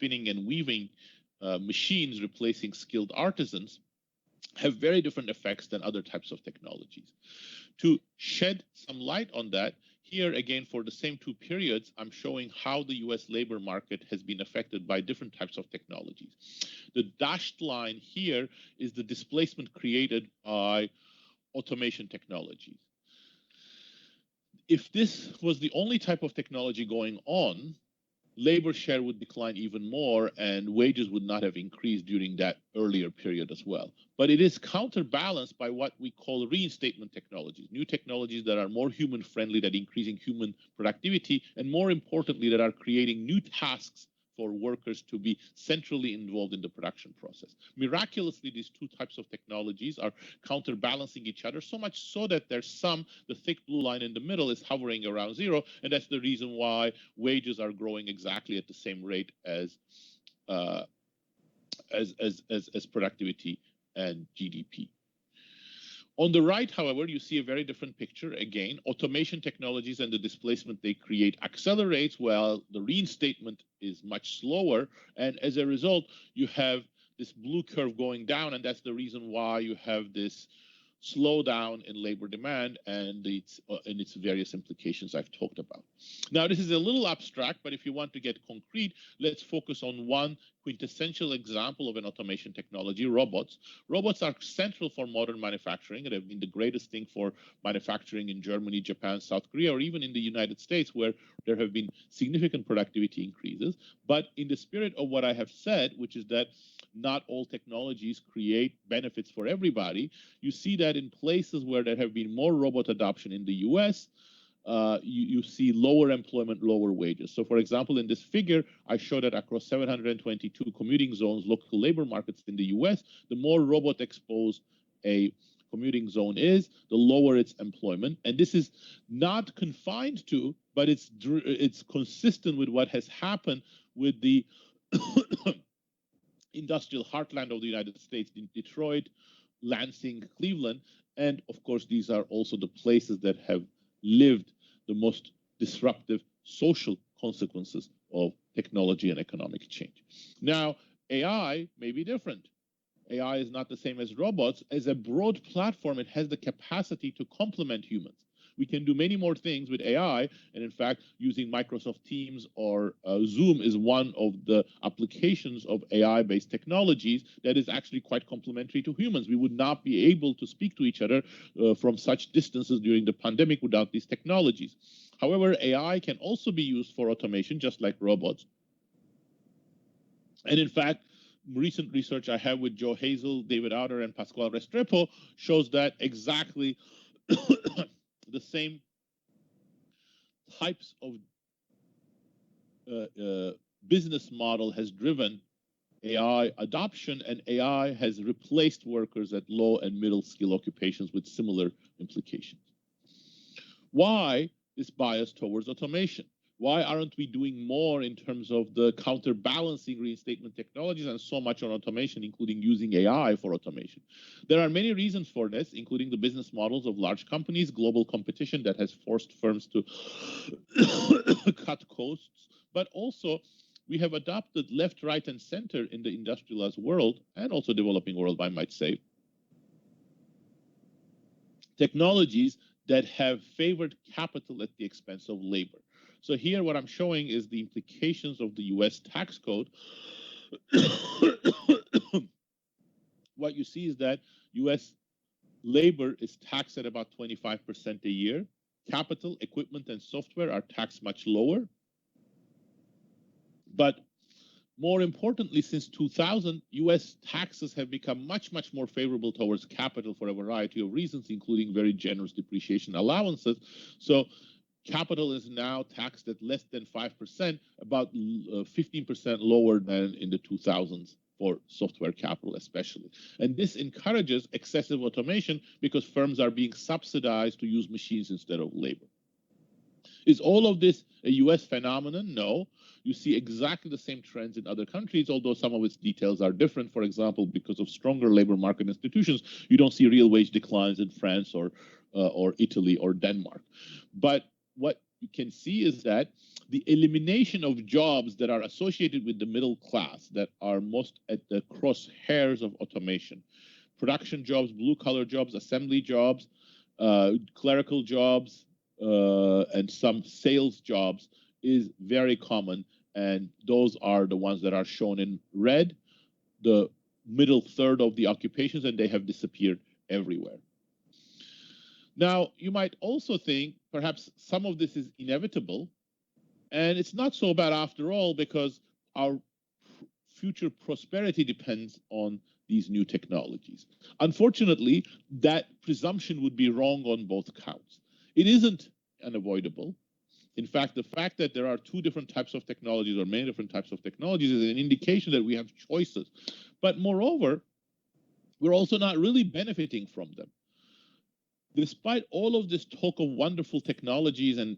spinning and weaving machines replacing skilled artisans have very different effects than other types of technologies. To shed some light on that, here again, for the same two periods, I'm showing how the US labor market has been affected by different types of technologies. The dashed line here is the displacement created by automation technologies. If this was the only type of technology going on, labor share would decline even more and wages would not have increased during that earlier period as well. But it is counterbalanced by what we call reinstatement technologies, new technologies that are more human friendly, that increasing human productivity, and more importantly, that are creating new tasks for workers to be centrally involved in the production process. Miraculously, these two types of technologies are counterbalancing each other, so much so that their sum, the thick blue line in the middle, is hovering around zero, and that's the reason why wages are growing exactly at the same rate as productivity and GDP. On the right, however, you see a very different picture. Again, automation technologies and the displacement they create accelerates while the reinstatement is much slower. And as a result, you have this blue curve going down, and that's the reason why you have this slowdown in labor demand and its various implications I've talked about. Now, this is a little abstract, but if you want to get concrete, let's focus on one quintessential example of an automation technology, robots. Robots are central for modern manufacturing and have been the greatest thing for manufacturing in Germany, Japan, South Korea, or even in the United States, where there have been significant productivity increases. But in the spirit of what I have said, which is that not all technologies create benefits for everybody, you see that in places where there have been more robot adoption in the US, you see lower employment, lower wages. So for example, in this figure, I show that across 722 commuting zones, local labor markets in the US, the more robot exposed a commuting zone is, the lower its employment. And this is not confined to, but it's consistent with what has happened with the industrial heartland of the United States, in Detroit, Lansing, Cleveland. And of course, these are also the places that have lived the most disruptive social consequences of technology and economic change. Now, AI may be different. AI is not the same as robots. As a broad platform, it has the capacity to complement humans. We can do many more things with AI, and in fact, using Microsoft Teams or Zoom is one of the applications of AI-based technologies that is actually quite complementary to humans. We would not be able to speak to each other from such distances during the pandemic without these technologies. However, AI can also be used for automation, just like robots. And in fact, recent research I have with Joe Hazel, David Outer, and Pasquale Restrepo shows that exactly the same types of business model has driven AI adoption, and AI has replaced workers at low and middle skill occupations with similar implications. Why this bias towards automation? Why aren't we doing more in terms of the counterbalancing reinstatement technologies and so much on automation, including using AI for automation? There are many reasons for this, including the business models of large companies, global competition that has forced firms to cut costs, but also we have adopted left, right, and center in the industrialized world, and also developing world, I might say, technologies that have favored capital at the expense of labor. So here what I'm showing is the implications of the US tax code. What you see is that US labor is taxed at about 25% a year. Capital, equipment, and software are taxed much lower. But more importantly, since 2000, US taxes have become much, much more favorable towards capital for a variety of reasons, including very generous depreciation allowances. So capital is now taxed at less than 5%, about 15% lower than in the 2000s for software capital especially. And this encourages excessive automation because firms are being subsidized to use machines instead of labor. Is all of this a US phenomenon? No. You see exactly the same trends in other countries, although some of its details are different. For example, because of stronger labor market institutions, you don't see real wage declines in France or Italy or Denmark. But what you can see is that the elimination of jobs that are associated with the middle class that are most at the crosshairs of automation, production jobs, blue-collar jobs, assembly jobs, clerical jobs, and some sales jobs is very common. And those are the ones that are shown in red, the middle third of the occupations, and they have disappeared everywhere. Now, you might also think perhaps some of this is inevitable, and it's not so bad after all, because our future prosperity depends on these new technologies. Unfortunately, that presumption would be wrong on both counts. It isn't unavoidable. In fact, the fact that there are two different types of technologies or many different types of technologies is an indication that we have choices. But moreover, we're also not really benefiting from them. Despite all of this talk of wonderful technologies and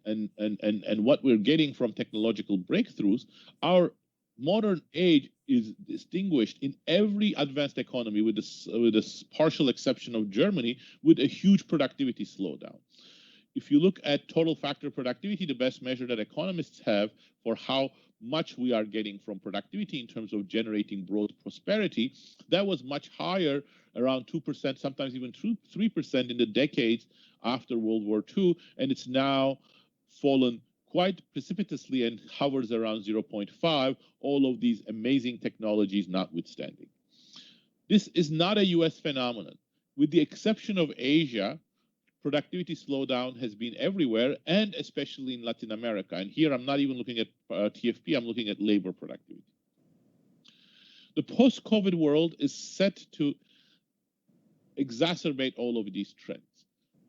what we're getting from technological breakthroughs, our modern age is distinguished in every advanced economy, with this partial exception of Germany, with a huge productivity slowdown. If you look at total factor productivity, the best measure that economists have for how much we are getting from productivity in terms of generating broad prosperity, that was much higher, around 2%, sometimes even 3% in the decades after World War II, and it's now fallen quite precipitously and hovers around 0.5, all of these amazing technologies notwithstanding. This is not a US phenomenon. With the exception of Asia, productivity slowdown has been everywhere, and especially in Latin America. And here I'm not even looking at TFP, I'm looking at labor productivity. The post-COVID world is set to exacerbate all of these trends.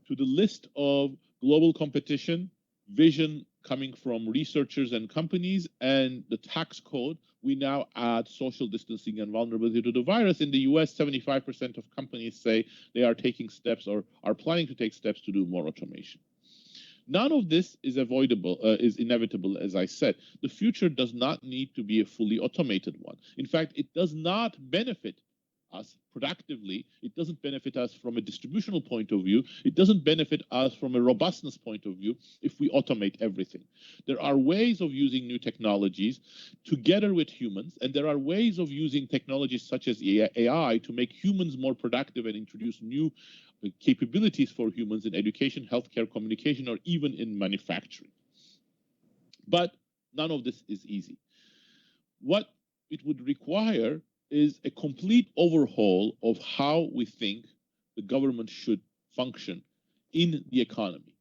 To the list of global competition, vision coming from researchers and companies, and the tax code, we now add social distancing and vulnerability to the virus. In the US, 75% of companies say they are taking steps or are planning to take steps to do more automation. None of this is avoidable, is inevitable, as I said. The future does not need to be a fully automated one. In fact, it does not benefit us productively. It doesn't benefit us from a distributional point of view. It doesn't benefit us from a robustness point of view if we automate everything. There are ways of using new technologies together with humans, and there are ways of using technologies such as AI to make humans more productive and introduce new capabilities for humans in education, healthcare, communication, or even in manufacturing. But none of this is easy. What it would require is a complete overhaul of how we think the government should function in the economy.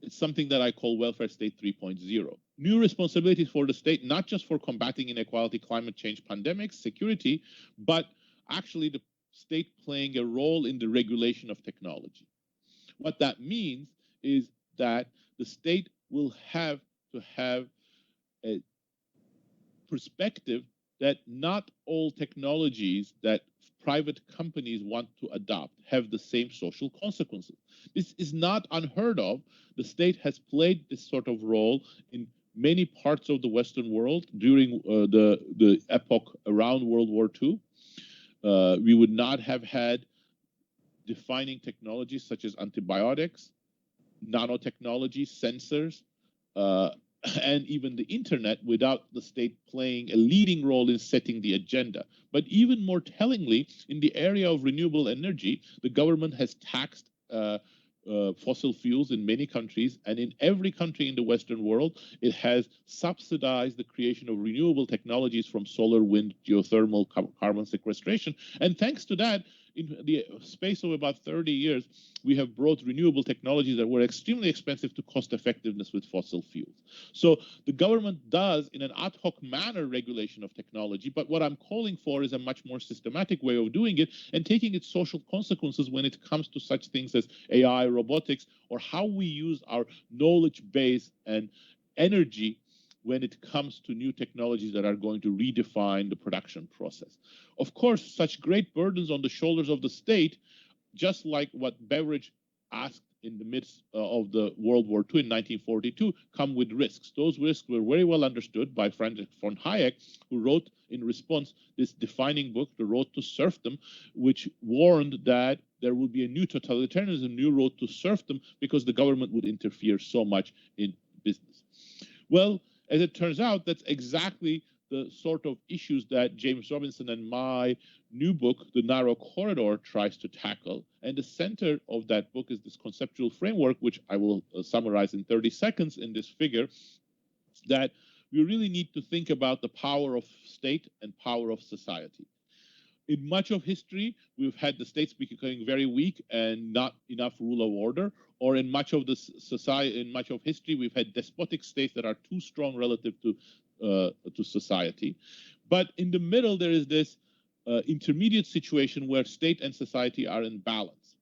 It's something that I call welfare state 3.0. New responsibilities for the state, not just for combating inequality, climate change, pandemics, security, but actually the state playing a role in the regulation of technology. What that means is that the state will have to have a perspective that not all technologies that private companies want to adopt have the same social consequences. This is not unheard of. The state has played this sort of role in many parts of the Western world during the epoch around World War II. We would not have had defining technologies such as antibiotics, nanotechnology, sensors, and even the internet without the state playing a leading role in setting the agenda. But even more tellingly, in the area of renewable energy, the government has taxed fossil fuels in many countries, and in every country in the Western world, it has subsidized the creation of renewable technologies from solar, wind, geothermal, carbon sequestration. And thanks to that, in the space of about 30 years, we have brought renewable technologies that were extremely expensive to cost effectiveness with fossil fuels. So the government does, in an ad hoc manner, regulation of technology, but what I'm calling for is a much more systematic way of doing it and taking its social consequences when it comes to such things as AI, robotics, or how we use our knowledge base and energy when it comes to new technologies that are going to redefine the production process. Of course, such great burdens on the shoulders of the state, just like what Beveridge asked in the midst of the World War II in 1942, come with risks. Those risks were very well understood by Friedrich von Hayek, who wrote in response this defining book, The Road to Serfdom, which warned that there will be a new totalitarianism, new road to serfdom, because the government would interfere so much in business. Well, as it turns out, that's exactly the sort of issues that James Robinson and my new book, The Narrow Corridor, tries to tackle. And the center of that book is this conceptual framework, which I will summarize in 30 seconds in this figure, that we really need to think about the power of state and power of society. In much of history, we've had the states becoming very weak and not enough rule of order, or in much of the society, in much of history, we've had despotic states that are too strong relative to society. But in the middle, there is this intermediate situation where state and society are in balance.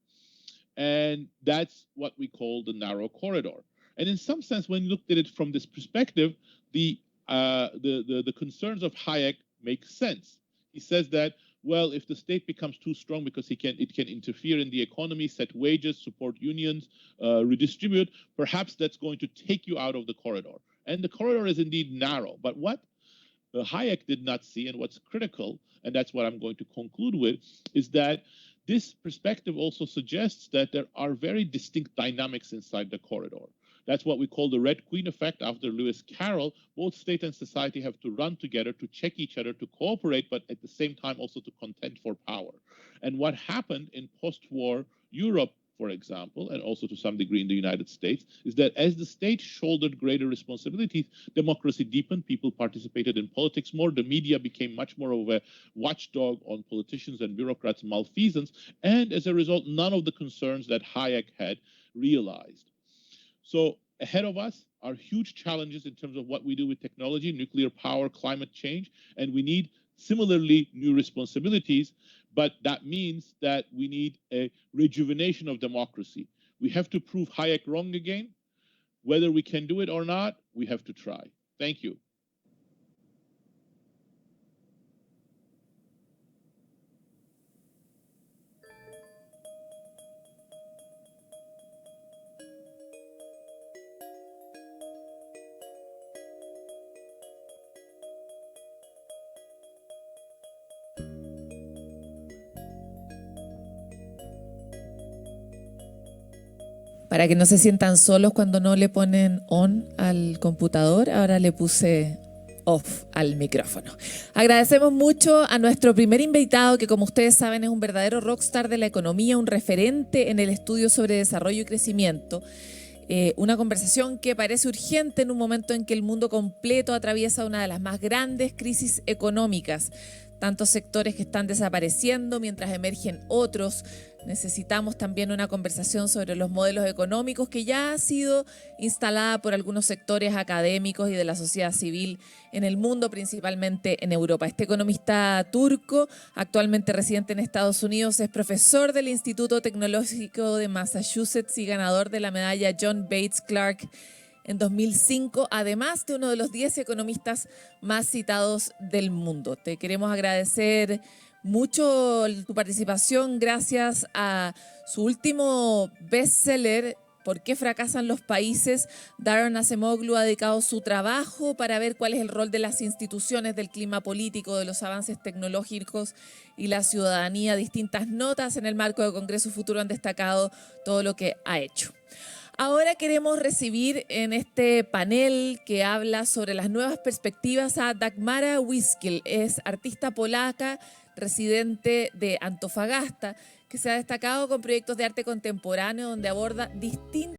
And that's what we call the narrow corridor. And in some sense, when you looked at it from this perspective, the concerns of Hayek make sense. He says that, well, if the state becomes too strong because it can interfere in the economy, set wages, support unions, redistribute, perhaps that's going to take you out of the corridor. And the corridor is indeed narrow. But what Hayek did not see, and what's critical, and that's what I'm going to conclude with, is that this perspective also suggests that there are very distinct dynamics inside the corridor. That's what we call the Red Queen effect after Lewis Carroll. Both state and society have to run together to check each other, to cooperate, but at the same time also to contend for power. And what happened in post-war Europe, for example, and also to some degree in the United States, is that as the state shouldered greater responsibilities, democracy deepened, people participated in politics more, the media became much more of a watchdog on politicians and bureaucrats' malfeasance, and as a result, none of the concerns that Hayek had realized. So ahead of us are huge challenges in terms of what we do with technology, nuclear power, climate change, and we need similarly new responsibilities, but that means that we need a rejuvenation of democracy. We have to prove Hayek wrong again. Whether we can do it or not, we have to try. Thank you. Para que no se sientan solos cuando no le ponen on al computador, ahora le puse off al micrófono. Agradecemos mucho a nuestro primer invitado, que como ustedes saben es un verdadero rockstar de la economía, un referente en el estudio sobre desarrollo y crecimiento. Una conversación que parece urgente en un momento en que el mundo completo atraviesa una de las más grandes crisis económicas. Tantos sectores que están desapareciendo mientras emergen otros. Necesitamos también una conversación sobre los modelos económicos que ya ha sido instalada por algunos sectores académicos y de la sociedad civil en el mundo, principalmente en Europa. Este economista turco, actualmente residente en Estados Unidos, es profesor del Instituto Tecnológico de Massachusetts y ganador de la medalla John Bates Clark en 2005, además de uno de los 10 economistas más citados del mundo. Te queremos agradecer mucho tu participación gracias a su último bestseller, ¿Por qué fracasan los países? Daron Acemoglu ha dedicado su trabajo para ver cuál es el rol de las instituciones, del clima político, de los avances tecnológicos y la ciudadanía. Distintas notas en el marco del Congreso Futuro han destacado todo lo que ha hecho. Ahora queremos recibir en este panel que habla sobre las nuevas perspectivas a Dagmara Wiskel. Es artista polaca, residente de Antofagasta, que se ha destacado con proyectos de arte contemporáneo donde aborda distintos